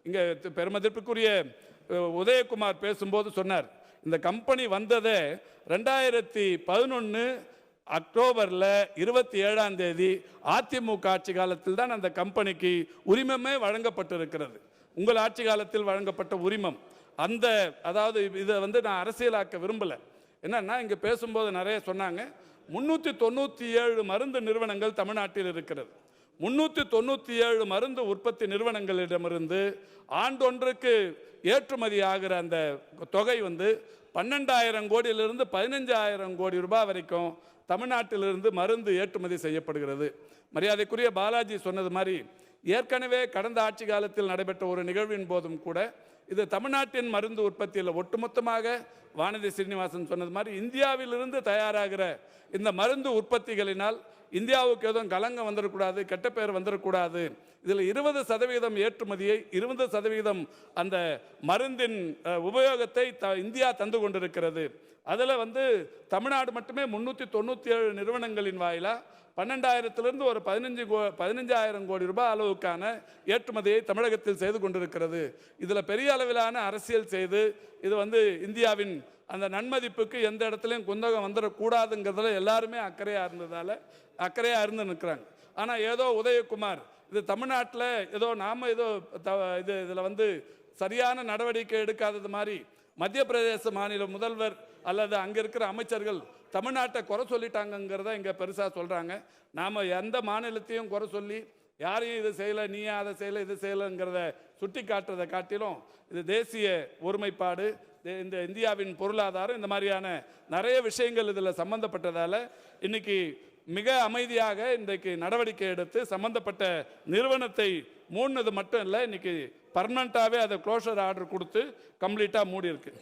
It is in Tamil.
இங்கே பெருமதிப்புக்குரிய உதயகுமார் பேசும்போது சொன்னார், இந்த கம்பெனி வந்ததே 2011 அக்டோபரில் 27ஆம் தேதி அதிமுக ஆட்சி காலத்தில் தான் அந்த கம்பெனிக்கு உரிமமே வழங்கப்பட்டிருக்கிறது. உங்கள் ஆட்சி காலத்தில் வழங்கப்பட்ட உரிமம் அந்த, அதாவது இதை நான் அரசியலாக்க விரும்பலை. என்னன்னா இங்கே பேசும்போது நிறைய சொன்னாங்க, 397 மருந்து நிறுவனங்கள் தமிழ்நாட்டில் இருக்கிறது. 397 மருந்து உற்பத்தி நிறுவனங்களிடமிருந்து ஆண்டொன்றுக்கு ஏற்றுமதி ஆகிற அந்த தொகை 12,000 கோடியிலிருந்து 15,000 கோடி ரூபாய் வரைக்கும் தமிழ்நாட்டிலிருந்து மருந்து ஏற்றுமதி செய்யப்படுகிறது. மரியாதைக்குரிய பாலாஜி சொன்னது மாதிரி ஏற்கனவே கடந்த ஆட்சி காலத்தில் நடைபெற்ற ஒரு நிகழ்வின் போதும் கூட இது தமிழ்நாட்டின் மருந்து உற்பத்தியில் ஒட்டுமொத்தமாக வானதி சீனிவாசன் சொன்னது மாதிரி இந்தியாவிலிருந்து தயாராகிற இந்த மருந்து உற்பத்திகளினால் இந்தியாவுக்கு எதுவும் கலங்கம் வந்துடக்கூடாது, கெட்ட பேர் வந்துடக்கூடாது. இதில் 20% ஏற்றுமதியை, 20% அந்த மருந்தின் உபயோகத்தை இந்தியா தந்து கொண்டிருக்கிறது. அதில் தமிழ்நாடு மட்டுமே 397 நிறுவனங்களின் வாயிலாக 12,000 ஒரு 15,000 கோடி ரூபாய் அளவுக்கான ஏற்றுமதியை தமிழகத்தில் செய்து கொண்டிருக்கிறது. இதில் பெரிய அளவிலான அரசியல் செய்து இது இந்தியாவின் அந்த நன்மதிப்புக்கு எந்த இடத்துலையும் குந்தகம் வந்துடக்கூடாதுங்கிறதுல எல்லாருமே அக்கறையாக இருந்து நிற்கிறாங்க. ஆனால் ஏதோ உதயகுமார் இது தமிழ்நாட்டில் ஏதோ நாம் ஏதோ இதில் சரியான நடவடிக்கை எடுக்காதது மாதிரி மத்திய பிரதேச மாநில முதல்வர் அல்லது அங்கே இருக்கிற அமைச்சர்கள் தமிழ்நாட்டை குறை சொல்லிட்டாங்கிறத இங்கே பெருசாக சொல்கிறாங்க. நாம் எந்த மாநிலத்தையும் குறை சொல்லி யாரையும் இது செய்யலை, நீ அதை செய்யலை, இது செய்யலைங்கிறத சுட்டி காட்டுறதை காட்டிலும் இது தேசிய ஒருமைப்பாடு, இந்த இந்தியாவின் பொருளாதாரம், இந்த மாதிரியான நிறைய விஷயங்கள் இதில் சம்பந்தப்பட்டதால் இன்னைக்கு மிக அமைதியாக இன்றைக்கு நடவடிக்கை எடுத்து சம்பந்தப்பட்ட நிறுவனத்தை மூடினது மட்டும் இல்லை, இன்னைக்கு பர்மனண்ட்டாகவே அதை க்ளோஷர் ஆர்டர் கொடுத்து கம்ப்ளீட்டாக மூடி இருக்கு.